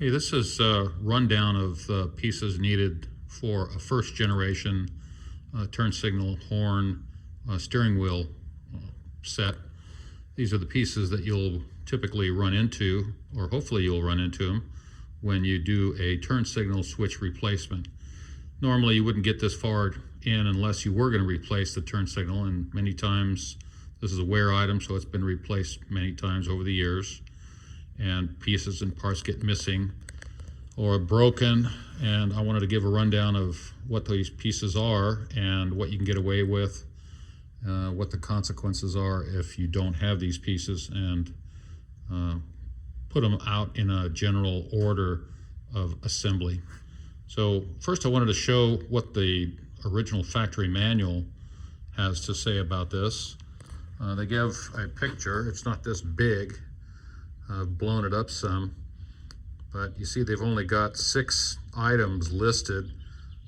Okay, this is a rundown of pieces needed for a first generation turn signal horn steering wheel set. These are the pieces that you'll typically run into, or hopefully you'll run into them, when you do a turn signal switch replacement. Normally you wouldn't get this far in unless you were going to replace the turn signal, and many times this is a wear item, so it's been replaced many times over the years, and pieces and parts get missing or broken, and I wanted to give a rundown of what these pieces are and what you can get away with, what the consequences are if you don't have these pieces, and put them out in a general order of assembly. So first I wanted to show what the original factory manual has to say about this. They give a picture. It's not this big. I've blown it up some, but you see they've only got 6 items listed,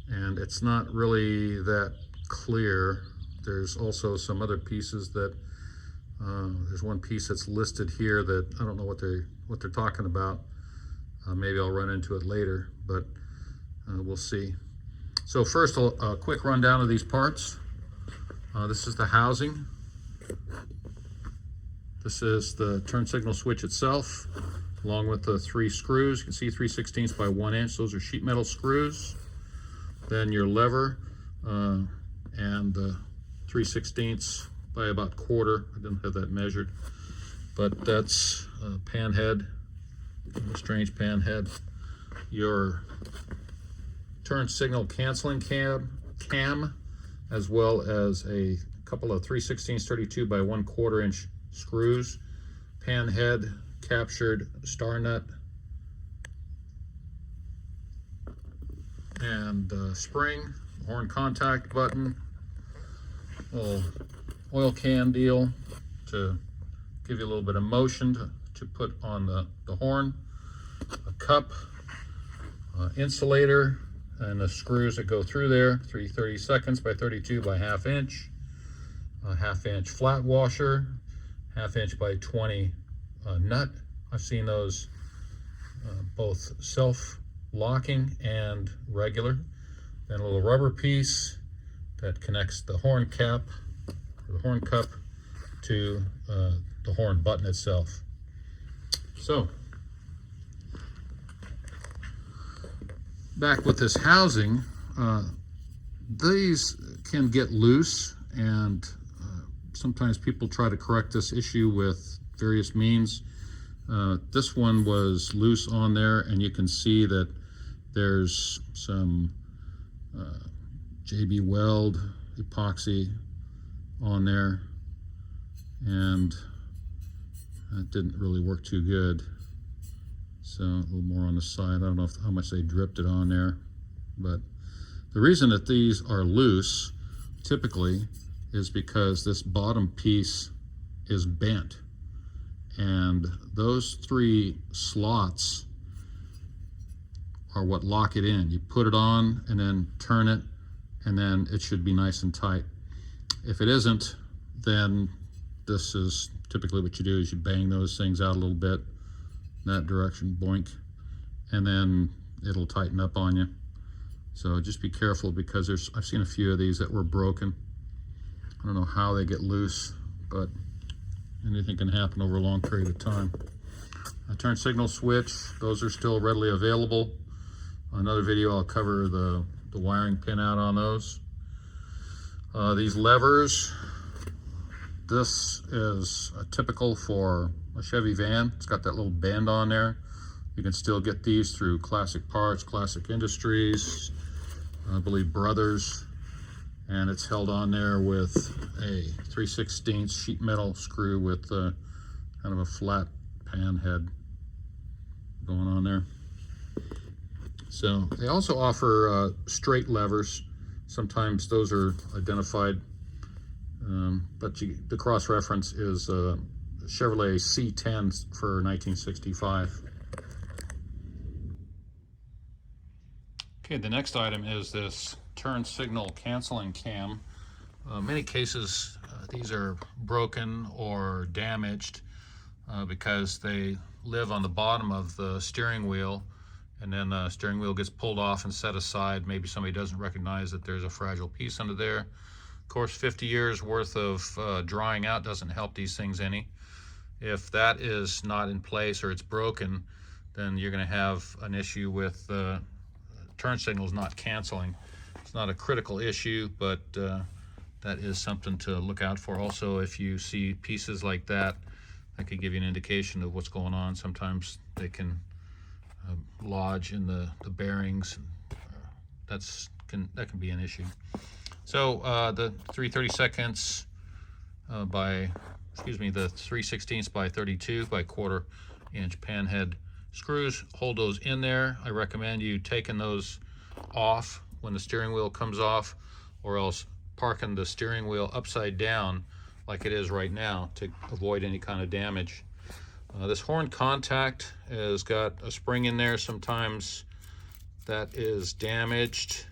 and it's not really that clear. There's also some other pieces that there's one piece that's listed here that I don't know what they're talking about. Maybe I'll run into it later, but we'll see. So first, a quick rundown of these parts. This is the housing. This is the turn signal switch itself, along with the 3 screws. You can see 3/16 by 1 inch. Those are sheet metal screws. Then your lever and the 3/16 by about 1/4. I didn't have that measured, but that's a pan head, a strange pan head. Your turn signal canceling cam, as well as a couple of 3/16 32 by 1/4 inch screws, pan head, captured star nut, and spring, horn contact button, little oil can deal to give you a little bit of motion to put on the horn, a cup, insulator, and the screws that go through there, 3/32 by 32 by 1/2 inch, a 1/2 inch flat washer, 1/2 inch by 20 nut. I've seen those both self-locking and regular. Then a little rubber piece that connects the horn cap, or the horn cup, to the horn button itself. So, back with this housing, these can get loose, and sometimes people try to correct this issue with various means. This one was loose on there, and you can see that there's some JB Weld epoxy on there, and it didn't really work too good. So a little more on the side. I don't know how much they dripped it on there, but the reason that these are loose typically is because this bottom piece is bent, and those 3 slots are what lock it in. You put it on and then turn it, and then it should be nice and tight. If it isn't, then this is typically what you do, is you bang those things out a little bit in that direction, boink, and then it'll tighten up on you. So just be careful, because I've seen a few of these that were broken. I don't know how they get loose, but anything can happen over a long period of time. A turn signal switch, those are still readily available. Another video I'll cover the wiring pin out on those. These levers, this is typical for a Chevy van. It's got that little bend on there. You can still get these through Classic Parts, Classic Industries, I believe Brothers, and it's held on there with a 3/16 sheet metal screw with kind of a flat pan head going on there. So they also offer straight levers. Sometimes those are identified, but the cross reference is Chevrolet C10 for 1965. Okay, the next item is this turn signal canceling cam. Many cases these are broken or damaged because they live on the bottom of the steering wheel and then the steering wheel gets pulled off and set aside. Maybe somebody doesn't recognize that there's a fragile piece under there. Of course, 50 years worth of drying out doesn't help these things any. If that is not in place or it's broken, then you're going to have an issue with turn signals not canceling. It's not a critical issue, but that is something to look out for. Also, if you see pieces like that, that could give you an indication of what's going on. Sometimes they can lodge in the bearings. That can be an issue. So the 3/32 the 3/16 by 32 by 1/4 inch panhead screws hold those in there. I recommend you taking those off when the steering wheel comes off, or else parking the steering wheel upside down like it is right now to avoid any kind of damage. This horn contact has got a spring in there. Sometimes that is damaged.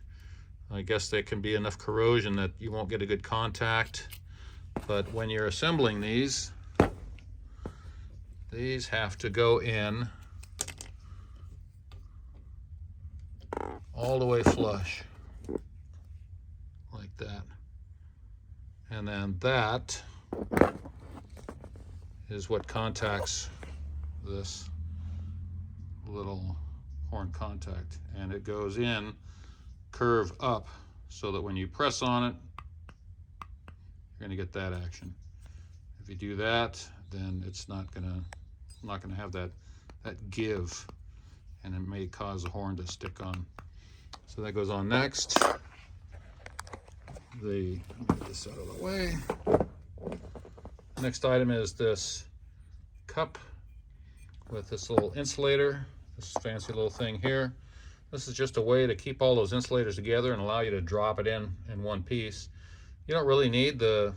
I guess there can be enough corrosion that you won't get a good contact. But when you're assembling these have to go in all the way flush, like that. And then that is what contacts this little horn contact. And it goes in curve up so that when you press on it, you're going to get that action. If you do that, then it's not going to have that give, and it may cause the horn to stick on. So that goes on next. Get this out of the way. Next item is this cup with this little insulator, this fancy little thing here. This is just a way to keep all those insulators together and allow you to drop it in one piece. You don't really need the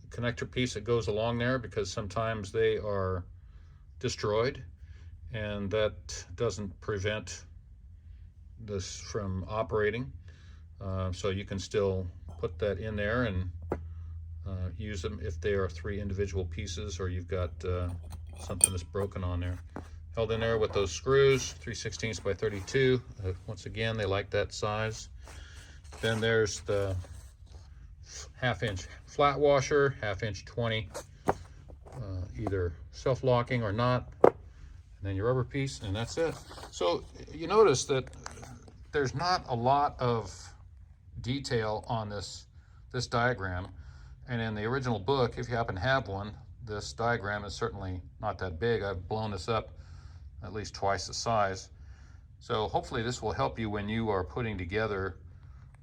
connector piece that goes along there, because sometimes they are destroyed, and that doesn't prevent this from operating. So you can still put that in there and use them if they are 3 individual pieces, or you've got something that's broken on there. Held in there with those screws, 3/16 by 32. Once again, they like that size. Then there's the 1/2 inch flat washer, 1/2 inch 20, either self-locking or not. And then your rubber piece, and that's it. So you notice that there's not a lot of detail on this diagram. And in the original book, if you happen to have one, this diagram is certainly not that big. I've blown this up at least twice the size. So hopefully this will help you when you are putting together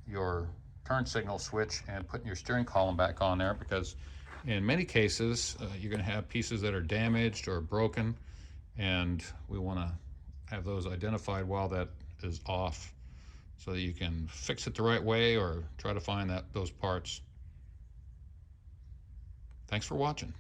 your turn signal switch and putting your steering column back on there, because in many cases you're going to have pieces that are damaged or broken, and we want to have those identified while that is off, so that you can fix it the right way or try to find those parts. Thanks for watching.